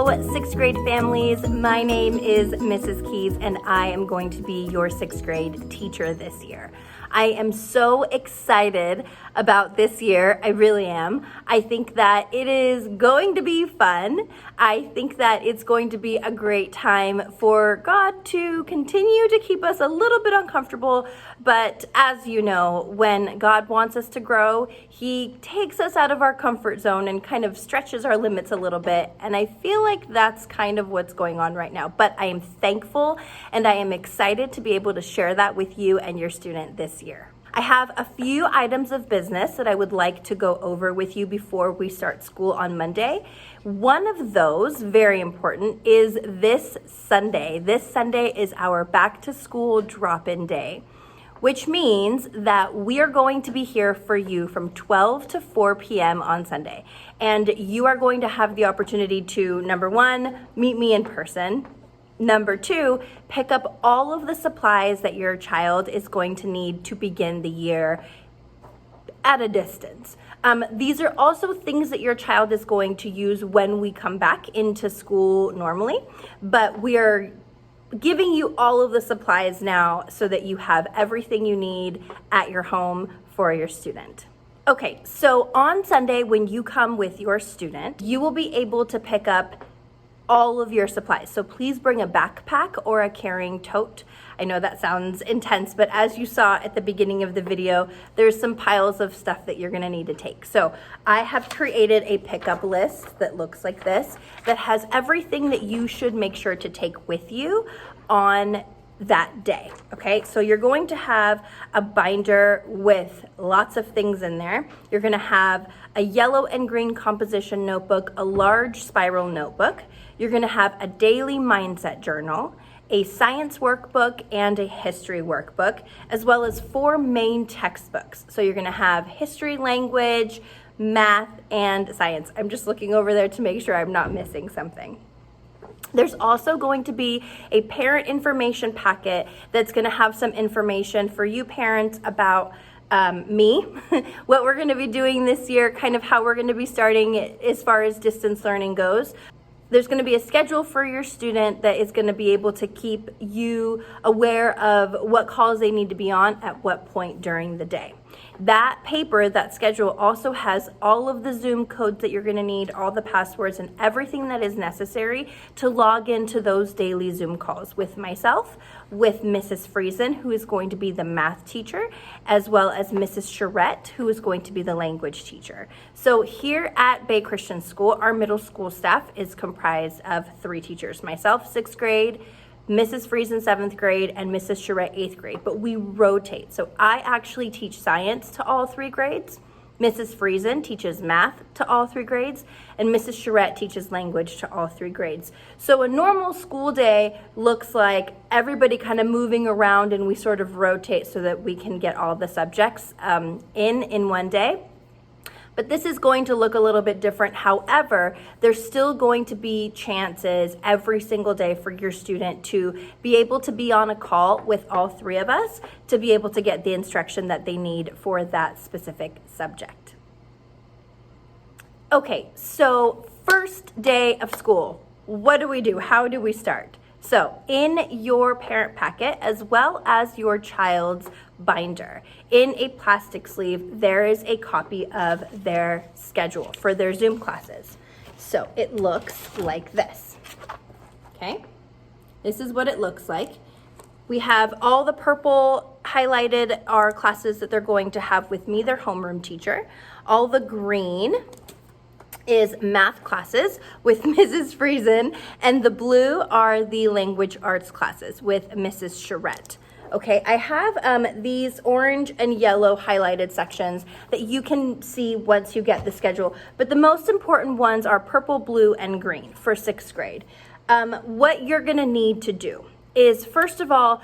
Hello, sixth grade families. My name is Mrs. Keys and I am going to be your sixth grade teacher this year. I am so excited about this year. I really am. I think that it is going to be fun. I think that it's going to be a great time for God to continue to keep us a little bit uncomfortable. But as you know, when God wants us to grow, He takes us out of our comfort zone and kind of stretches our limits a little bit. And I feel like that's kind of what's going on right now. But I am thankful and I am excited to be able to share that with you and your student this year. I have a few items of business that I would like to go over with you before we start school on Monday. One of those, very important, is this Sunday. This Sunday is our back to school drop-in day, which means that we are going to be here for you from 12 to 4 p.m. on Sunday. And you are going to have the opportunity to, number one, meet me in person. Number two, pick up all of the supplies that your child is going to need to begin the year at a distance. These are also things that your child is going to use when we come back into school normally, but we are giving you all of the supplies now so that you have everything you need at your home for your student. Okay, so on Sunday when you come with your student, you will be able to pick up all of your supplies. So please bring a backpack or a carrying tote. I know that sounds intense, but as you saw at the beginning of the video, there's some piles of stuff that you're gonna need to take. So I have created a pickup list that looks like this, that has everything that you should make sure to take with you on that day, okay? So you're going to have a binder with lots of things in there. You're gonna have a yellow and green composition notebook, a large spiral notebook. You're gonna have a daily mindset journal, a science workbook, and a history workbook, as well as 4 main textbooks. So you're gonna have history, language, math, and science. I'm just looking over there to make sure I'm not missing something. There's also going to be a parent information packet that's going to have some information for you parents about me, what we're going to be doing this year, kind of how we're going to be starting as far as distance learning goes. There's going to be a schedule for your student that is going to be able to keep you aware of what calls they need to be on at what point during the day. That paper, that schedule, also has all of the Zoom codes that you're going to need, all the passwords, and everything that is necessary to log into those daily Zoom calls with myself, with Mrs. Friesen, who is going to be the math teacher, as well as Mrs. Charette, who is going to be the language teacher. So here at Bay Christian School, our middle school staff is comprised of 3 teachers, myself, 6th grade, Mrs. Friesen 7th grade, and Mrs. Charette 8th grade, but we rotate. So I actually teach science to all 3 grades. Mrs. Friesen teaches math to all 3 grades, and Mrs. Charette teaches language to all 3 grades. So a normal school day looks like everybody kind of moving around and we sort of rotate so that we can get all the subjects in one day. But this is going to look a little bit different. However, there's still going to be chances every single day for your student to be able to be on a call with all 3 of us to be able to get the instruction that they need for that specific subject. Okay, so first day of school, what do we do? How do we start? So in your parent packet, as well as your child's binder, in a plastic sleeve, there is a copy of their schedule for their Zoom classes. So it looks like this, okay? This is what it looks like. We have all the purple highlighted are classes that they're going to have with me, their homeroom teacher. All the green is math classes with Mrs. Friesen, and the blue are the language arts classes with Mrs. Charette. Okay, I have these orange and yellow highlighted sections that you can see once you get the schedule, but the most important ones are purple, blue, and green for 6th grade. What you're gonna need to do is, first of all,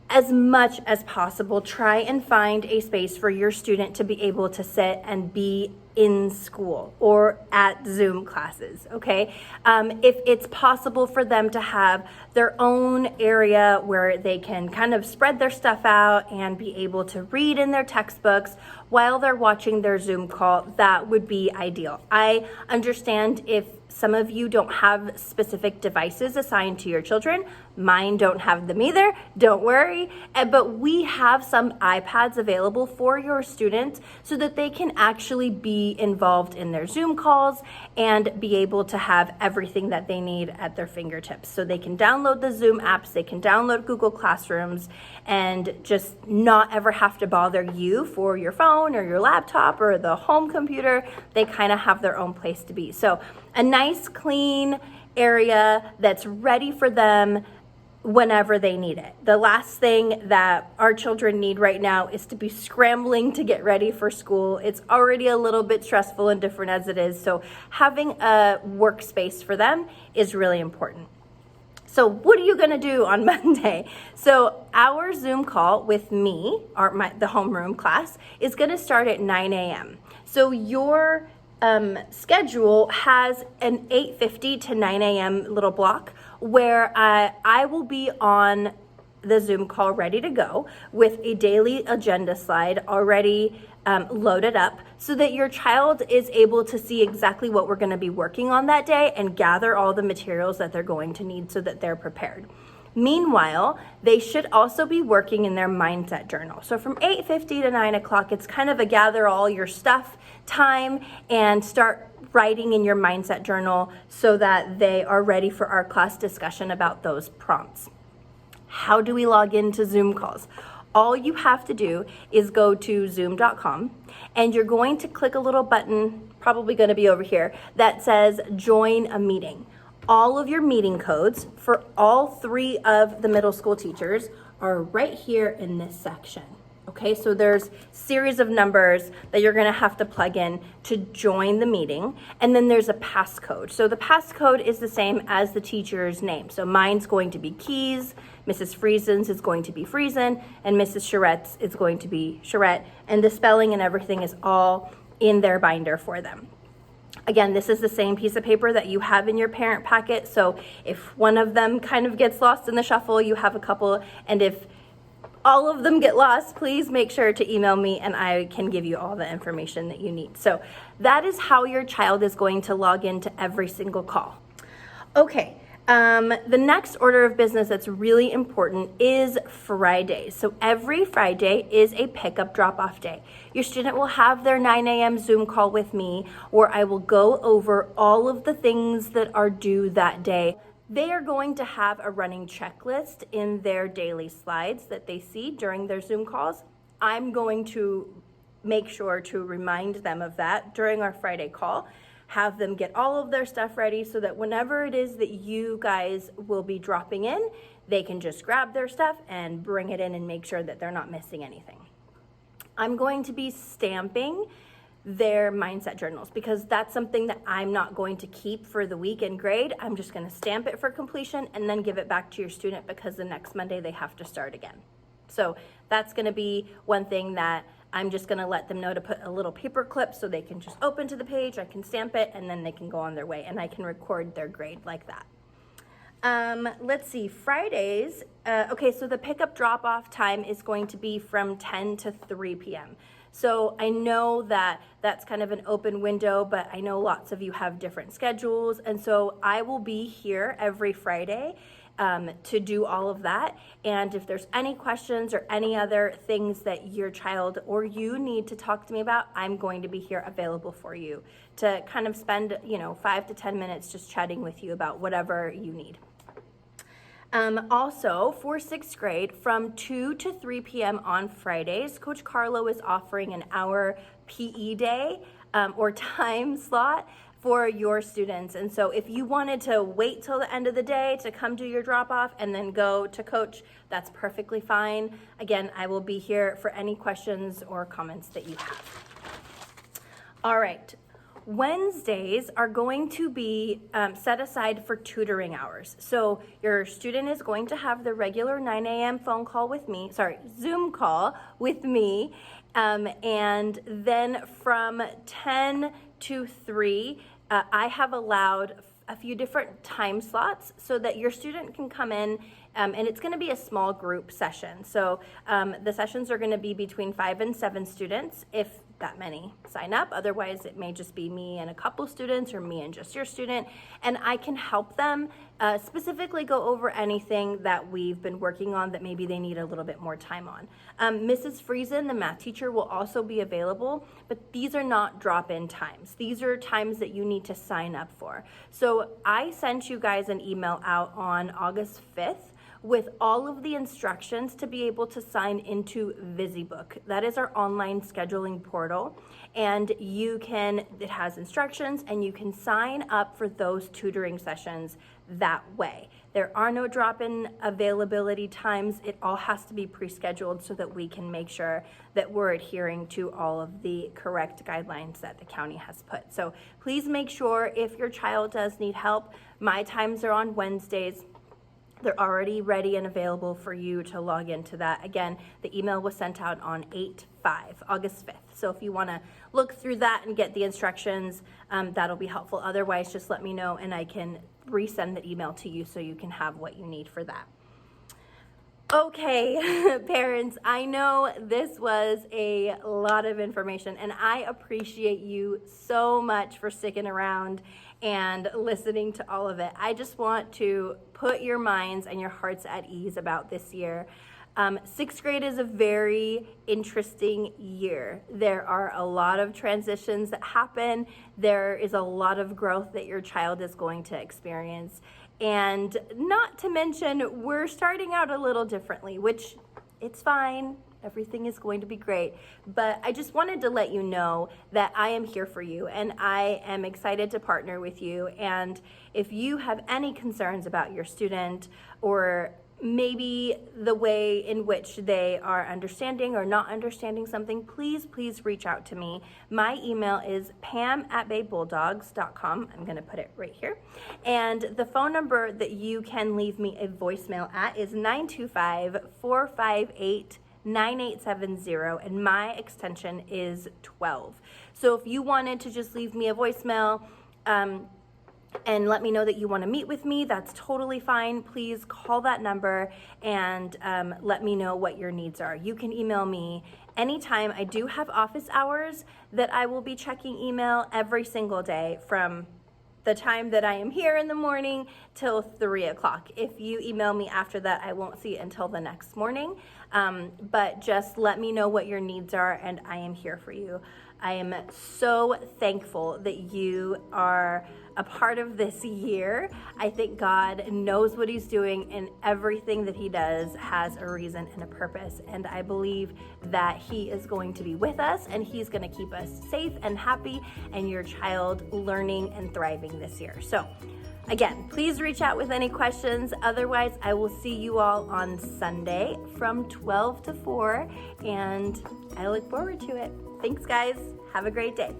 as much as possible, try and find a space for your student to be able to sit and be in school or at Zoom classes, okay? If it's possible for them to have their own area where they can kind of spread their stuff out and be able to read in their textbooks while they're watching their Zoom call, that would be ideal. I understand if some of you don't have specific devices assigned to your children. Mine don't have them either, don't worry. But we have some iPads available for your students so that they can actually be involved in their Zoom calls and be able to have everything that they need at their fingertips. So they can download the Zoom apps, they can download Google Classrooms, and just not ever have to bother you for your phone or your laptop or the home computer. They kind of have their own place to be. So a nice clean area that's ready for them whenever they need it. The last thing that our children need right now is to be scrambling to get ready for school. It's already a little bit stressful and different as it is. So having a workspace for them is really important. So what are you gonna do on Monday? So our Zoom call with me, the homeroom class, is gonna start at 9 a.m. So your schedule has an 8:50 to 9 a.m. little block where I will be on the Zoom call ready to go with a daily agenda slide already loaded up so that your child is able to see exactly what we're going to be working on that day and gather all the materials that they're going to need so that they're prepared. Meanwhile, they should also be working in their mindset journal. So from 8:50 to 9 o'clock, it's kind of a gather all your stuff time and start writing in your mindset journal so that they are ready for our class discussion about those prompts. How do we log into Zoom calls? All you have to do is go to zoom.com and you're going to click a little button, probably going to be over here, that says join a meeting. All of your meeting codes for all 3 of the middle school teachers are right here in this section. Okay, so there's series of numbers that you're gonna have to plug in to join the meeting, and then there's a passcode. So the passcode is the same as the teacher's name. So mine's going to be Keys, Mrs. Friesen's is going to be Friesen, and Mrs. Charette's is going to be Charette, and the spelling and everything is all in their binder for them. Again, this is the same piece of paper that you have in your parent packet, so if one of them kind of gets lost in the shuffle, you have a couple, and if all of them get lost, please make sure to email me and I can give you all the information that you need. So that is how your child is going to log into every single call. Okay, the next order of business that's really important is Fridays. So every Friday is a pickup drop-off day. Your student will have their 9 a.m. Zoom call with me where I will go over all of the things that are due that day. They are going to have a running checklist in their daily slides that they see during their Zoom calls. I'm going to make sure to remind them of that during our Friday call, have them get all of their stuff ready so that whenever it is that you guys will be dropping in, they can just grab their stuff and bring it in and make sure that they're not missing anything. I'm going to be stamping their mindset journals because that's something that I'm not going to keep for the week and grade. I'm just going to stamp it for completion and then give it back to your student because the next Monday they have to start again. So that's going to be one thing that I'm just going to let them know to put a little paper clip so they can just open to the page, I can stamp it, and then they can go on their way and I can record their grade like that. Let's see, Fridays, okay, so the pickup drop-off time is going to be from 10 to 3 p.m. So I know that that's kind of an open window, but I know lots of you have different schedules. And so I will be here every Friday to do all of that. And if there's any questions or any other things that your child or you need to talk to me about, I'm going to be here available for you to kind of spend, 5 to 10 minutes just chatting with you about whatever you need. Also, for 6th grade, from 2 to 3 p.m. on Fridays, Coach Carlo is offering an hour PE day or time slot for your students. And so if you wanted to wait till the end of the day to come do your drop-off and then go to Coach, that's perfectly fine. Again, I will be here for any questions or comments that you have. All right. Wednesdays are going to be set aside for tutoring hours. So your student is going to have the regular 9 a.m. Zoom call with me. And then from 10 to 3, I have allowed a few different time slots so that your student can come in and it's going to be a small group session. So the sessions are going to be between 5 and 7 students. If that many sign up. Otherwise, it may just be me and a couple students, or me and just your student, and I can help them specifically go over anything that we've been working on that maybe they need a little bit more time on. Mrs. Friesen, the math teacher, will also be available, but these are not drop-in times. These are times that you need to sign up for. So I sent you guys an email out on August 5th with all of the instructions to be able to sign into VisiBook. That is our online scheduling portal, and it has instructions, and you can sign up for those tutoring sessions that way. There are no drop-in availability times. It all has to be pre-scheduled so that we can make sure that we're adhering to all of the correct guidelines that the county has put. So please make sure, if your child does need help, my times are on Wednesdays. They're already ready and available for you to log into that. Again, the email was sent out on August 5th. So if you want to look through that and get the instructions, that'll be helpful. Otherwise, just let me know and I can resend the email to you so you can have what you need for that. Okay, parents, I know this was a lot of information, and I appreciate you so much for sticking around and listening to all of it. I just want to put your minds and your hearts at ease about this year. Sixth grade is a very interesting year. There are a lot of transitions that happen. There is a lot of growth that your child is going to experience. And not to mention, we're starting out a little differently, which it's fine. Everything is going to be great. But I just wanted to let you know that I am here for you, and I am excited to partner with you. And if you have any concerns about your student, or maybe the way in which they are understanding or not understanding something, please reach out to me. My email is pam@baybulldogs.com. I'm going to put it right here. And the phone number that you can leave me a voicemail at is 925-458-9870, and my extension is 12. So if you wanted to just leave me a voicemail, and let me know that you want to meet with me, that's totally fine. Please call that number and let me know what your needs are. You can email me anytime. I do have office hours that I will be checking email every single day from the time that I am here in the morning till 3 o'clock. If you email me after that, I won't see it until the next morning. But just let me know what your needs are, and I am here for you. I am so thankful that you are a part of this year. I think God knows what he's doing, and everything that he does has a reason and a purpose. And I believe that he is going to be with us, and he's going to keep us safe and happy, and your child learning and thriving this year. So again, please reach out with any questions. Otherwise, I will see you all on Sunday from 12 to 4, and I look forward to it. Thanks, guys. Have a great day.